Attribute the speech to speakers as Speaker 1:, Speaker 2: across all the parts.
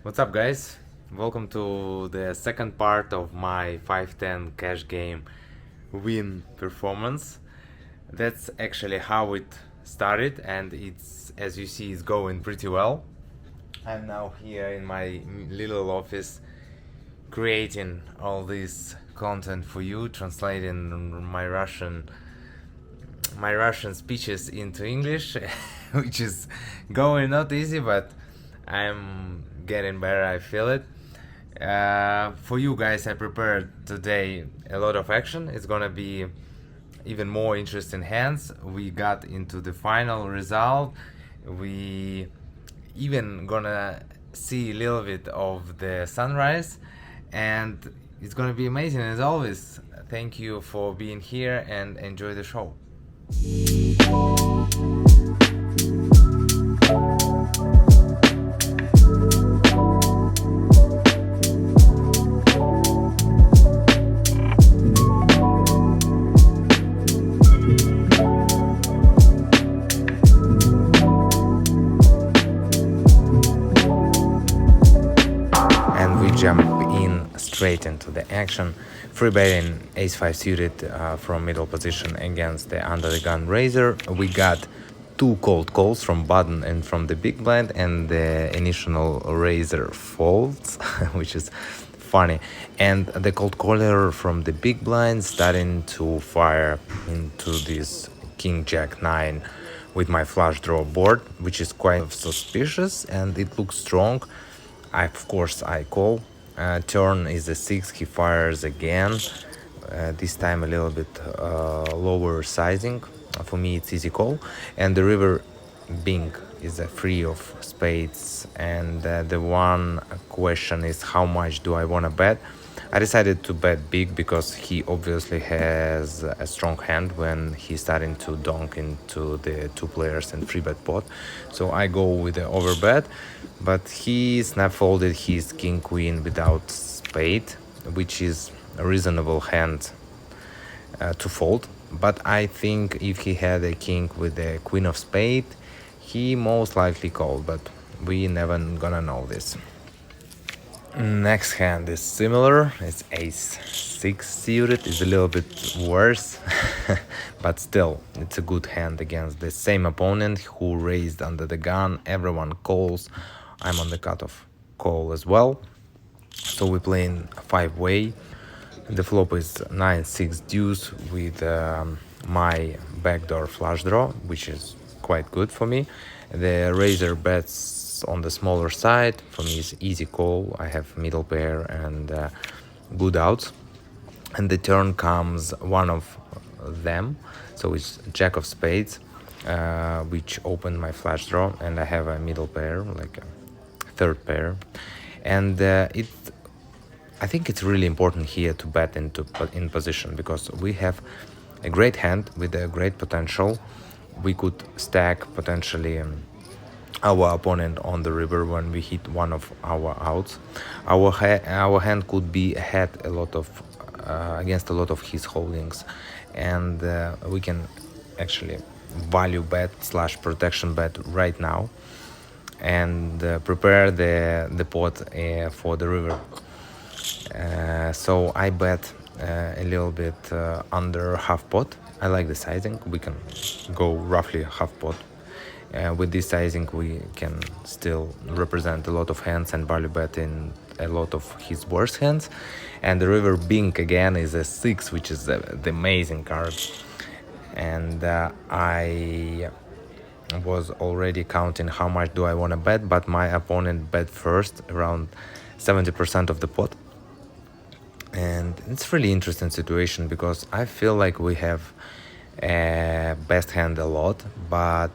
Speaker 1: What's up, guys? Welcome to the second part of my 5-10 cash game win performance. That's actually how it started, and it's, as you see, it's going pretty well. I'm now here in my little office creating all this content for you, translating my Russian speeches into English, which is going not easy, but I'm getting better. I feel it. For you guys, I prepared today a lot of action. It's gonna be even more interesting hands. We got into the final result. We even gonna see a little bit of the sunrise, and it's gonna be amazing as always. Thank you for being here and enjoy the show. And we jump in straight into the action. Free betting ace-5 suited from middle position against the under the gun raiser. We got two cold calls from button and from the big blind, and the initial raiser folds, which is funny. And the cold caller from the big blind starting to fire into this king jack 9 with my flush draw board, which is quite suspicious and it looks strong. Of course I call. Turn is a 6, he fires again, this time a little bit lower sizing. For me it's easy call, and the river being is a free of spades, and the one question is how much do I want to bet. I decided to bet big because he obviously has a strong hand when he's starting to donk into the two players and free bet pot. So I go with the overbet, but he snap folded his king queen without spade, which is a reasonable hand to fold. But I think if he had a king with the queen of spade, he most likely called, but we never gonna know this. Next hand is similar. It's ace-6 suited. It's a little bit worse, but still, it's a good hand against the same opponent who raised under the gun. Everyone calls. I'm on the cutoff call as well. So we're playing 5-way. The flop is 9-6 deuce with my backdoor flush draw, which is quite good for me. The raiser bets on the smaller side. For me it's easy call. I have middle pair and good outs, and the turn comes one of them, so it's jack of spades, which opened my flush draw, and I have a middle pair, like a third pair, and I think it's really important here to bet in position, because we have a great hand with a great potential. We could stack potentially our opponent on the river when we hit one of our outs. Our hand could be ahead a lot of against a lot of his holdings, and we can actually value bet / protection bet right now and prepare the pot for the river. So I bet a little bit under half pot. I like the sizing. We can go roughly half pot. With this sizing we can still represent a lot of hands and value bet in a lot of his worst hands. And the river being again is a 6, which is the amazing card. And I was already counting how much do I want to bet, but my opponent bet first, around 70% of the pot. And it's really interesting situation, because I feel like we have a best hand a lot, but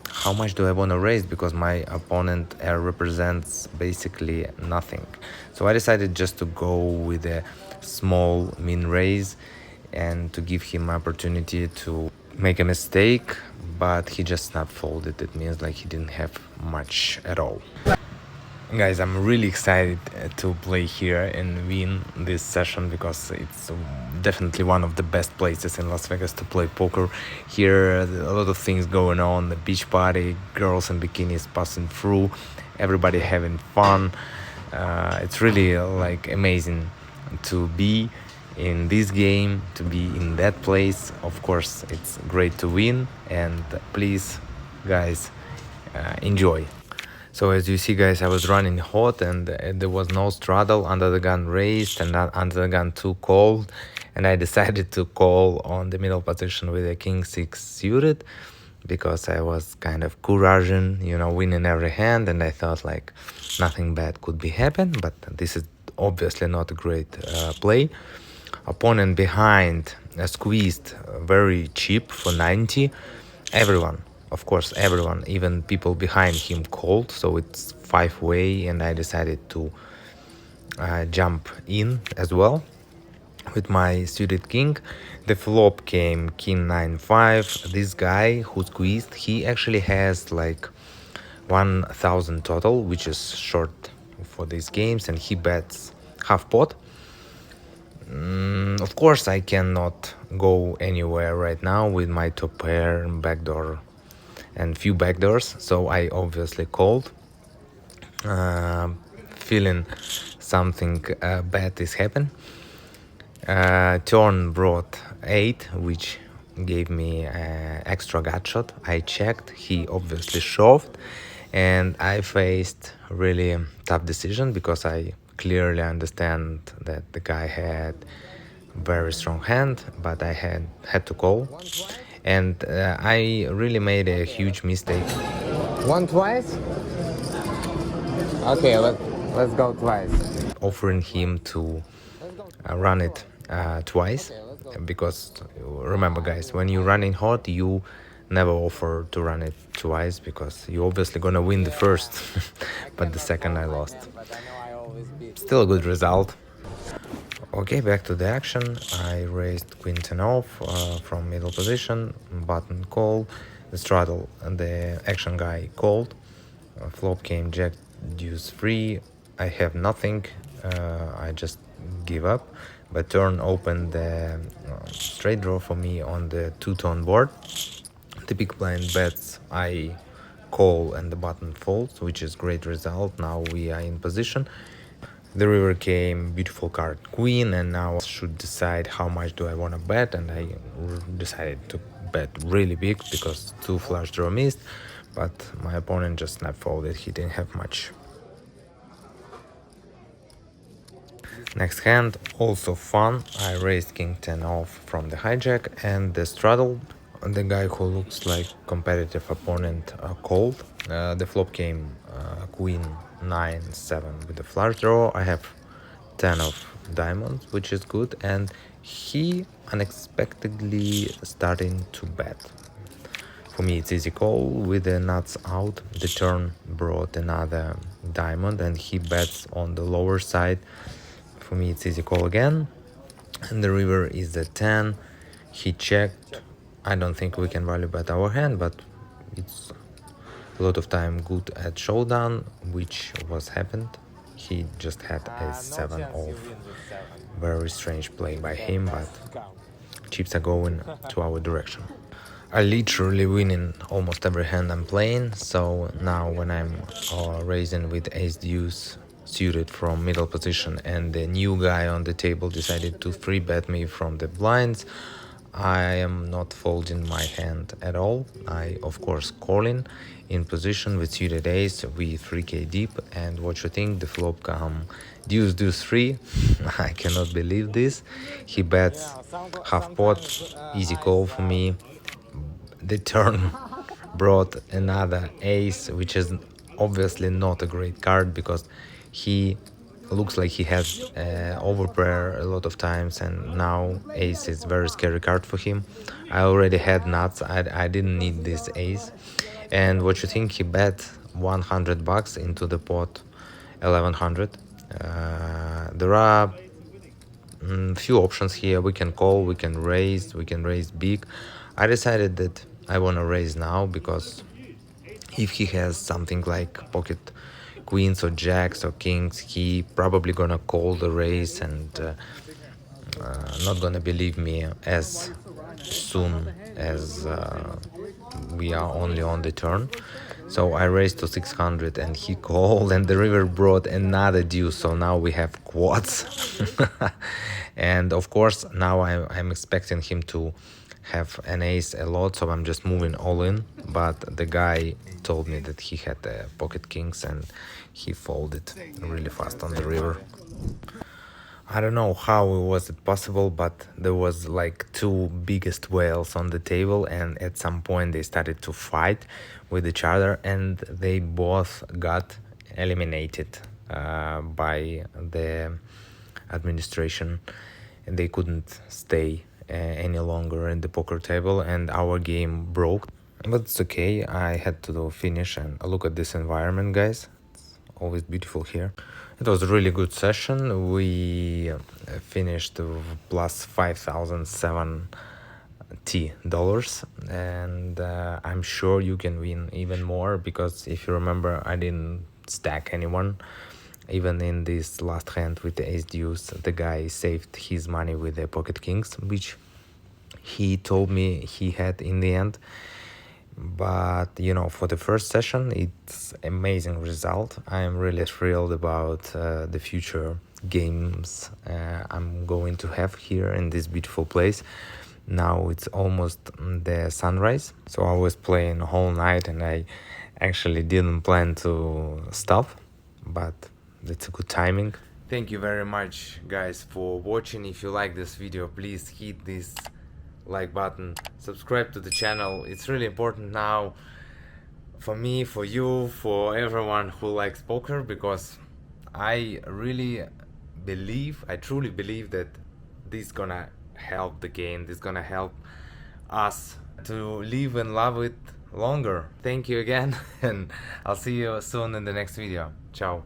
Speaker 1: how much do I want to raise, because my opponent represents basically nothing. So I decided just to go with a small min raise and to give him opportunity to make a mistake, but he just snap folded. It means like he didn't have much at all. Guys, I'm really excited to play here and win this session, because it's definitely one of the best places in Las Vegas to play poker. Here, a lot of things going on, the beach party, girls in bikinis passing through, everybody having fun. It's really like amazing to be in this game, to be in that place. Of course, it's great to win, and please, guys, enjoy. So as you see, guys, I was running hot, and there was no straddle, under the gun raised, and under the gun too cold, and I decided to call on the middle position with a king 6 suited, because I was kind of couraging, winning every hand, and I thought like nothing bad could be happen. But this is obviously not a great play. Opponent behind squeezed very cheap for 90. Everyone, of course, everyone, even people behind him called, so it's 5-way, and I decided to jump in as well with my suited king. The flop came king 9-5. This guy who squeezed, he actually has like 1000 total, which is short for these games, and he bets half pot. Of course, I cannot go anywhere right now with my top pair, backdoor, and few backdoors, so I obviously called, feeling something bad is happening. Turn brought 8, which gave me extra gut shot. I checked, he obviously shoved, and I faced really tough decision, because I clearly understand that the guy had very strong hand, but I had to call, and I really made a huge mistake.
Speaker 2: One twice? Okay, let's go twice.
Speaker 1: Offering him to run it twice, because remember, guys, when you're running hot, you never offer to run it twice, because you're obviously gonna win the first, but the second I lost. Still a good result. Okay, back to the action. I raised queen 10 off from middle position, button call, the straddle, and the action guy called. Flop came jack deuce 3. I have nothing. I just give up. But turn opened the straight draw for me on the two-tone board. The big blind bets, I call, and the button folds, which is great result. Now we are in position. The river came, beautiful card queen, and now I should decide how much do I want to bet, and I decided to bet really big, because 2 flush draw missed, but my opponent just snap folded, he didn't have much. Next hand, also fun, I raised king 10 off from the hijack, and the straddle. The guy who looks like competitive opponent called. The flop came queen 9-7 with the flush draw. I have 10 of diamonds, which is good, and he unexpectedly starting to bet. For me, it's easy call with the nuts out. The turn brought another diamond, and he bets on the lower side. For me, it's easy call again, and the river is a 10. He checked. I don't think we can value bet our hand, but it's a lot of time good at showdown, which was happened. He just had a 7 off. Very strange play by him, but chips are going to our direction. I literally winning almost every hand I'm playing, so now when I'm raising with ace deuce suited from middle position, and the new guy on the table decided to free bet me from the blinds, I am not folding my hand at all. I, of course, calling in position with suited ace, we 3k deep, and what you think, the flop come deuce 3. I cannot believe this. He bets half pot, easy call for me. The turn brought another ace, which is obviously not a great card, because he looks like he has overpair a lot of times, and now ace is very scary card for him. I already had nuts. I didn't need this ace. And what you think, he bet 100 bucks into the pot 1100. There are few options here. We can call, we can raise big. I decided that I want to raise now, because if he has something like pocket queens or jacks or kings, he probably gonna call the raise, and not gonna believe me as soon as we are only on the turn. So I raised to 600 and he called, and the river brought another deuce. So now we have quads. And of course, now I'm expecting him to have an ace a lot. So I'm just moving all in. But the guy told me that he had pocket kings and he folded really fast on the river. I don't know how was it possible, but there was like two biggest whales on the table, and at some point they started to fight with each other, and they both got eliminated by the administration, and they couldn't stay any longer in the poker table, and our game broke. But it's okay. I had to finish, and look at this environment, guys. Always beautiful here. It was a really good session. We finished plus $5,070, and I'm sure you can win even more, because if you remember, I didn't stack anyone. Even in this last hand with the ace deuce, the guy saved his money with the pocket kings, which he told me he had in the end. But you know, for the first session, it's amazing result. I'm really thrilled about the future games I'm going to have here in this beautiful place. Now it's almost the sunrise, so I was playing the whole night, and I actually didn't plan to stop, but it's a good timing. Thank you very much, guys, for watching. If you like this video, please hit this like button, subscribe to the channel. It's really important now for me, for you, for everyone who likes poker, because I truly believe that this is gonna help the game, this is gonna help us to live and love it longer. Thank you again, and I'll see you soon in the next video. Ciao.